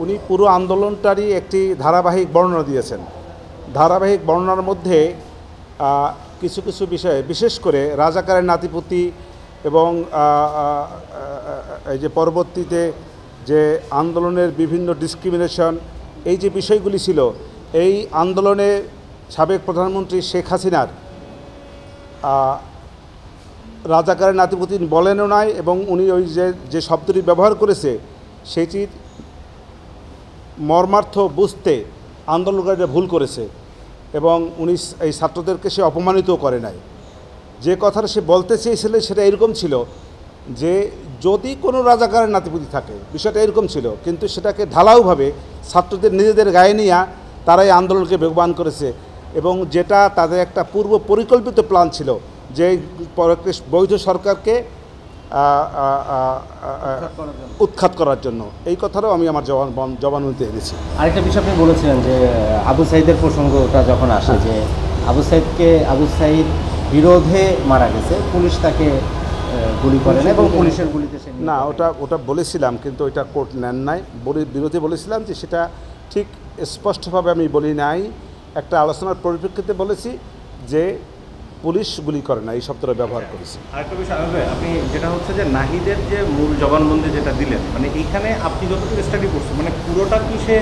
উনি পুরো আন্দোলনটারই একটি ধারাবাহিক বর্ণনা দিয়েছেন। ধারাবাহিক বর্ণনার মধ্যে কিছু কিছু বিষয়ে, বিশেষ করে রাজাকারের নাতিপুতি এবং এই যে পরবর্তীতে যে আন্দোলনের বিভিন্ন ডিসক্রিমিনেশন, এই যে বিষয়গুলি ছিল, এই আন্দোলনে সাবেক প্রধানমন্ত্রী শেখ হাসিনার রাজাকারের নাতিপুতি বলেনও নাই, এবং উনি ওই যে শব্দটি ব্যবহার করেছে সেটির মর্মার্থ বুঝতে আন্দোলনকারীরা ভুল করেছে, এবং উনি এই ছাত্রদেরকে সে অপমানিত করে নাই। যে কথাটা সে বলতে চেয়েছিল সেটা এরকম ছিল যে যদি কোনো রাজাকারের নাতিপুতি থাকে, বিষয়টা এরকম ছিল, কিন্তু সেটাকে ঢালাওভাবে ছাত্রদের নিজেদের গায়ে নিয়ে তারাই আন্দোলনকে বেগবান করেছে, এবং যেটা তাদের একটা পূর্ব পরিকল্পিত প্ল্যান ছিল যে বৈধ সরকারকে উৎখাত করার জন্য। এই কথাটাও আমি আমার জবানবন্দিতে এনেছি। আরেকটা বিষয় আপনি বলেছিলেন যে আবু সাইদের প্রসঙ্গটা যখন আসে, যে আবু সাইদ বিরোধে মারা গেছে, পুলিশ তাকে গুলি করে এবং পুলিশের গুলিতে সে না, ওটা বলেছিলাম, কিন্তু ওইটা কোর্ট নেন নাই। বিরোধে বলেছিলাম যে সেটা ঠিক স্পষ্টভাবে আমি বলি নাই, একটা আলোচনার পরিপ্রেক্ষিতে বলেছি যে পুলিশ গুলি করে না, এই শব্দটা ব্যবহার করেছি। আরেকটা বিষয় আপনি যেটা হচ্ছে যে নাহিদের যে মূল জবানবন্দি যেটা দিলেন, মানে এইখানে আপনি যতটুকু স্টাডি করছেন, মানে পুরোটা কি সে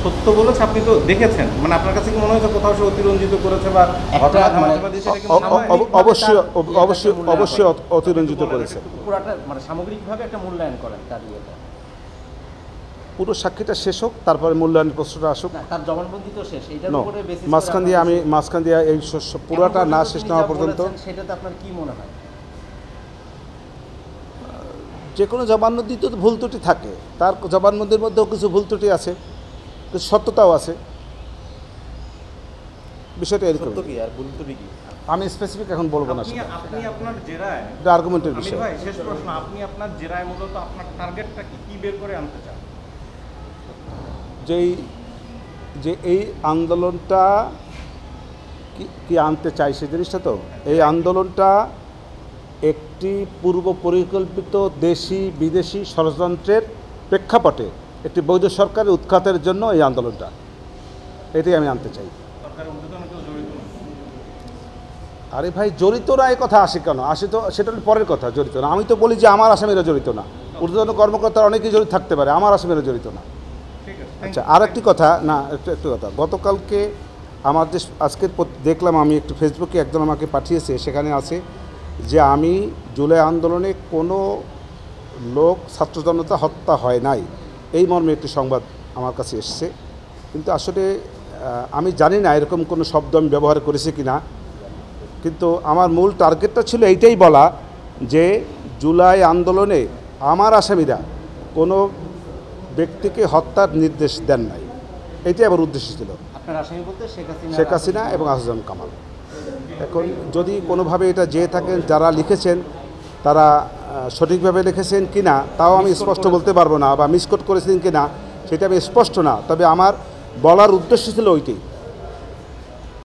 সত্য বলেছে? আপনি তো দেখেছেন, মানে আপনার কাছে কি মনে হয়েছে কোথাও সে অতিরঞ্জিত করেছে বা অবশ্যই অবশ্যই অবশ্যই অতিরঞ্জিত করেছে। পুরোটা মানে সামগ্রিকভাবে একটা মূল্যায়ন করেন তার ইয়েটা, পুরো সাক্ষীটা শেষ হোক, তারপরে মূল্যায়নের প্রশ্নটা আসুক। তার জবানবন্দি তো শেষ, এইটার উপরে বেসিস মাঝখান দিয়ে এই পুরোটা না শেষ না হওয়া পর্যন্ত সেটাতে আপনার কি মনে হয়? যে কোনো জবানবন্দি তো ভুল ত্রুটি থাকে, তার জবানবন্দির মধ্যেও কিছু ভুল ত্রুটি আছে, কিছু সত্যতাও আছে। বিষয়টা এরকম। আমি স্পেসিফিক এখন বলবো না, সেটা আপনি আপনার জেরায় এটা আর্গুমেন্টের বিষয়। ভাই শেষ প্রশ্ন, আপনি আপনার জেরায় মূলত আপনার টার্গেটটা কি বের করে আনতে চান? যে এই আন্দোলনটা কি আনতে চাই সে জিনিসটা, তো এই আন্দোলনটা একটি পূর্ব পরিকল্পিত দেশি বিদেশি ষড়যন্ত্রের প্রেক্ষাপটে একটি বৈধ সরকারের উৎখাতের জন্য এই আন্দোলনটা, এটাই আমি আনতে চাই। আরে ভাই, জড়িত না এই কথা আসে কেন? আসে তো সেটা পরের কথা, জড়িত না। আমি তো বলি যে আমার আসামিরা জড়িত না, ঊর্ধ্বতন কর্মকর্তা অনেকেই জড়িত থাকতে পারে, আমার আসামিরা জড়িত না। আচ্ছা, আর একটি কথা, না একটু কথা, গতকালকে আমাদের আজকের দেখলাম, আমি একটু ফেসবুকে একজন আমাকে পাঠিয়েছে, সেখানে আছে যে আমি জুলাই আন্দোলনে কোনো লোক ছাত্র জনতা হত্যা হয় নাই, এই মর্মে একটি সংবাদ আমার কাছে এসছে। কিন্তু আসলে আমি জানি না এরকম কোনো শব্দ আমি ব্যবহার করেছি কি না, কিন্তু আমার মূল টার্গেটটা ছিল এইটাই বলা যে জুলাই আন্দোলনে আমার আসামিরা কোনো ব্যক্তিকে হত্যার নির্দেশ দেন নাই, এটাই আমার উদ্দেশ্য ছিল। শেখ হাসিনা এবং আসাদুজ্জামান কামাল। এখন যদি কোনোভাবে এটা যেয়ে থাকেন, যারা লিখেছেন তারা সঠিকভাবে লিখেছেন কি না তাও আমি স্পষ্ট বলতে পারবো না, বা মিসকোট করেছেন কি না সেটা আমি স্পষ্ট না, তবে আমার বলার উদ্দেশ্য ছিল ওইটাই।